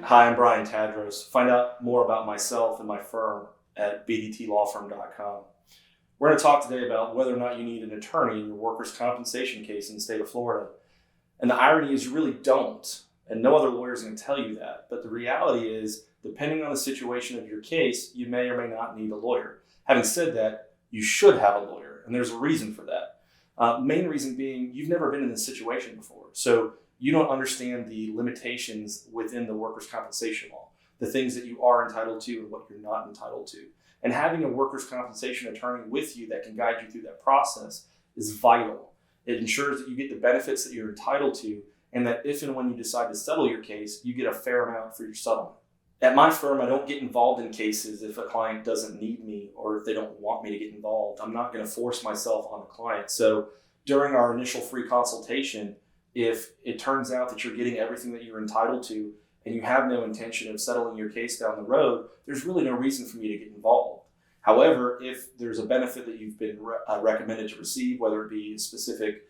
Hi, I'm Brian Tadros. Find out more about myself and my firm at bdtlawfirm.com. We're going to talk today about whether or not you need an attorney in your workers' compensation case in the state of Florida. And the irony is you really don't, and no other lawyer is going to tell you that. But the reality is, depending on the situation of your case, you may or may not need a lawyer. Having said that, you should have a lawyer, and there's a reason for that. Main reason being, you've never been in this situation before. So you don't understand the limitations within the workers' compensation law, the things that you are entitled to and what you're not entitled to. And having a workers' compensation attorney with you that can guide you through that process is vital. It ensures that you get the benefits that you're entitled to, and that if and when you decide to settle your case, you get a fair amount for your settlement. At my firm, I don't get involved in cases if a client doesn't need me or if they don't want me to get involved. I'm not going to force myself on a client. So during our initial free consultation, if it turns out that you're getting everything that you're entitled to and you have no intention of settling your case down the road, there's really no reason for me to get involved. However, if there's a benefit that you've been recommended to receive, whether it be specific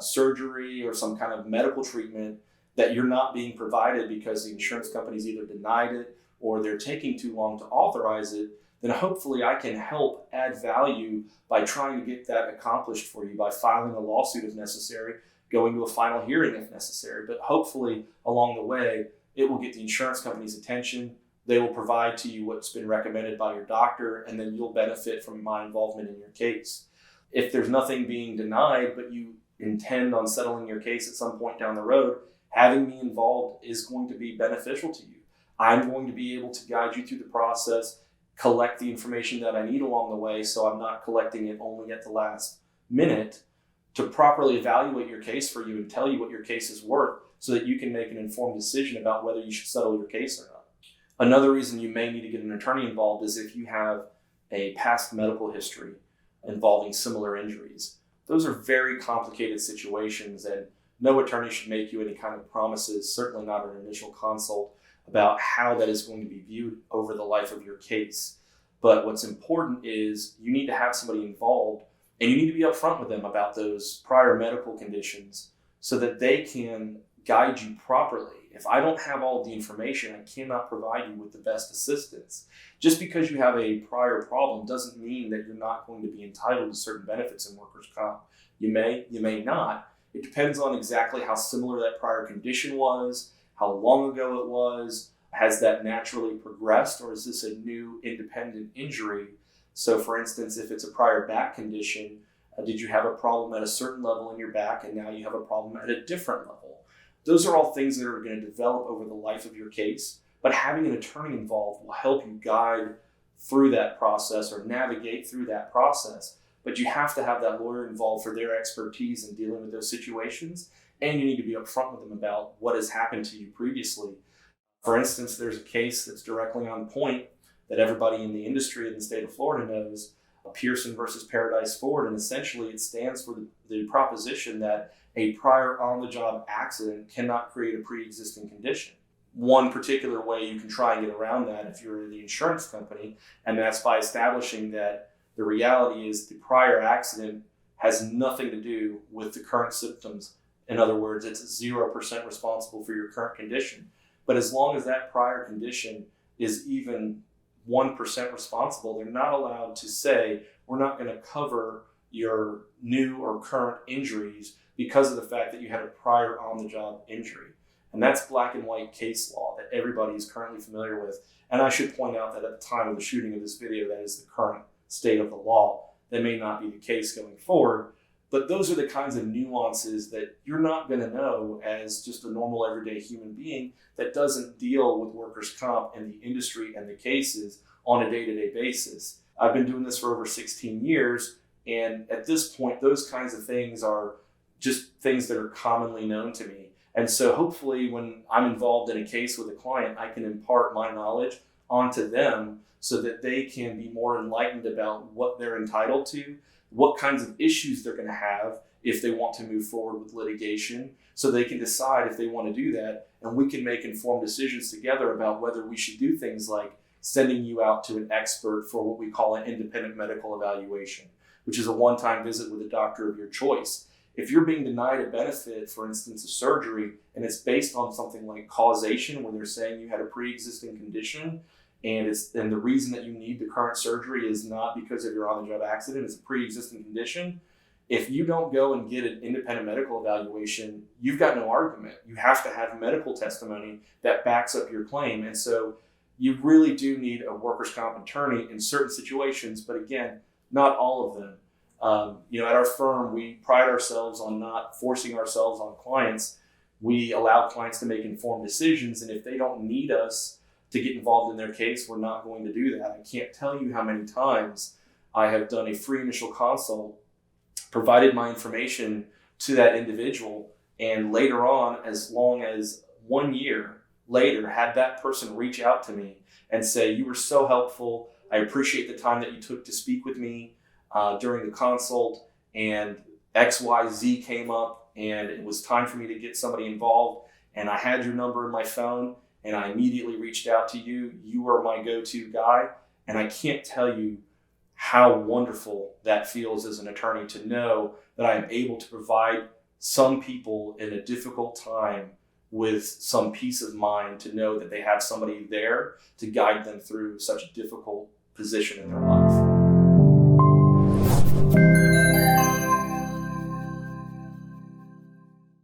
surgery or some kind of medical treatment that you're not being provided because the insurance company's either denied it or they're taking too long to authorize it, then hopefully I can help add value by trying to get that accomplished for you by filing a lawsuit if necessary, going to a final hearing if necessary. But hopefully along the way, it will get the insurance company's attention. They will provide to you what's been recommended by your doctor, and then you'll benefit from my involvement in your case. If there's nothing being denied, but you intend on settling your case at some point down the road, having me involved is going to be beneficial to you. I'm going to be able to guide you through the process, collect the information that I need along the way, so I'm not collecting it only at the last minute, to properly evaluate your case for you and tell you what your case is worth so that you can make an informed decision about whether you should settle your case or not. Another reason you may need to get an attorney involved is if you have a past medical history involving similar injuries. Those are very complicated situations, and no attorney should make you any kind of promises, certainly not an initial consult, about how that is going to be viewed over the life of your case. But what's important is you need to have somebody involved, and you need to be upfront with them about those prior medical conditions so that they can guide you properly. If I don't have all of the information, I cannot provide you with the best assistance. Just because you have a prior problem doesn't mean that you're not going to be entitled to certain benefits in workers' comp. You may not. It depends on exactly how similar that prior condition was, how long ago it was, has that naturally progressed, or is this a new independent injury? So for instance, if it's a prior back condition, did you have a problem at a certain level in your back and now you have a problem at a different level? Those are all things that are going to develop over the life of your case, but having an attorney involved will help you guide through that process or navigate through that process. But you have to have that lawyer involved for their expertise in dealing with those situations, and you need to be upfront with them about what has happened to you previously. For instance, there's a case that's directly on point that everybody in the industry in the state of Florida knows, Pearson versus Paradise Ford, and essentially it stands for the proposition that a prior on-the-job accident cannot create a pre-existing condition. One particular way you can try and get around that if you're the insurance company, and that's by establishing that the reality is the prior accident has nothing to do with the current symptoms. In other words, it's 0% responsible for your current condition. But as long as that prior condition is even 1% responsible, they're not allowed to say, we're not going to cover your new or current injuries because of the fact that you had a prior on-the-job injury. And that's black and white case law that everybody is currently familiar with. And I should point out that at the time of the shooting of this video, that is the current state of the law. That may not be the case going forward, but those are the kinds of nuances that you're not going to know as just a normal everyday human being that doesn't deal with workers' comp and the industry and the cases on a day-to-day basis. I've been doing this for over 16 years, and at this point, those kinds of things are just things that are commonly known to me. And so hopefully when I'm involved in a case with a client, I can impart my knowledge onto them so that they can be more enlightened about what they're entitled to, what kinds of issues they're going to have if they want to move forward with litigation, so they can decide if they want to do that, and we can make informed decisions together about whether we should do things like sending you out to an expert for what we call an independent medical evaluation, which is a one-time visit with a doctor of your choice. If you're being denied a benefit, for instance, a surgery, and it's based on something like causation, where they're saying you had a pre-existing condition, and the reason that you need the current surgery is not because of your on-the-job accident, it's a pre-existing condition. If you don't go and get an independent medical evaluation, you've got no argument. You have to have medical testimony that backs up your claim. And so you really do need a workers' comp attorney in certain situations, but again, not all of them. At our firm, we pride ourselves on not forcing ourselves on clients. We allow clients to make informed decisions, and if they don't need us to get involved in their case, we're not going to do that. I can't tell you how many times I have done a free initial consult, provided my information to that individual, and later on, as long as 1 year later, had that person reach out to me and say, "You were so helpful. I appreciate the time that you took to speak with me during the consult, and XYZ came up, and it was time for me to get somebody involved, and I had your number in my phone, and I immediately reached out to you. You were my go-to guy." And I can't tell you how wonderful that feels as an attorney to know that I am able to provide some people in a difficult time with some peace of mind, to know that they have somebody there to guide them through such a difficult position in their life.